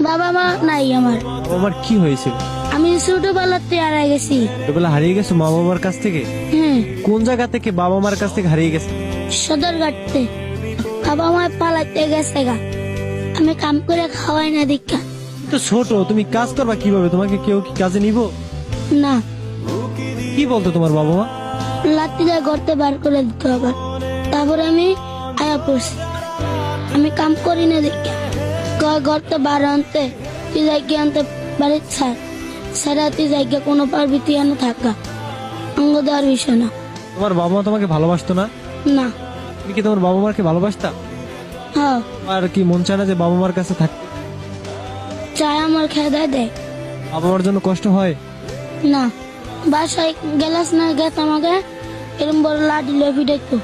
বাবা মা নাই আমার। বাবা মার কি হয়েছিল? আমি ছোটবেলাতে হারাই গেছি। ছোটবেলা হারিয়ে গেছো মা বাবার কাছ থেকে? হ্যাঁ, কোন জায়গা থেকে বাবা মার কাছ থেকে হারিয়ে গেছে? সদরঘাটতে। বাবা মা পালাতে গেছে গা, আমি কাম করে খাওয়াই না দীক্ষা। তো ছোট, তুমি কাজ করবা কিভাবে? তোমাকে কেউ কি কাজে নিব? না, কি বলতো তোমার বাবা মা? লাত্তি দিয়ে গড়তে বার করে দিতে হবে। তারপরে আমি আয়া পড়ছি, আমি কাম করি না দীক্ষা। গড়তে বার আনতে তুই জায়গা আনতে বাড়ির ছাড়া তুই জায়গা কোনো পারবি তুই আনে থাকা অঙ্গ দেওয়ার বিষয় না। তোমার বাবা মা তোমাকে ভালোবাসতো না? না। তুমি কি তোমার বাবা মাকে ভালোবাসতা? হ্যাঁ, আর কি মন চায় না যে বাবা মার কাছে থাকতে? চায় আমার খেয়ে দেয়। বাবা মার জন্য কষ্ট হয়? না, বাসায় গেলাস না গেত আমাকে এরম বড় লাঠি লফি দেখতো।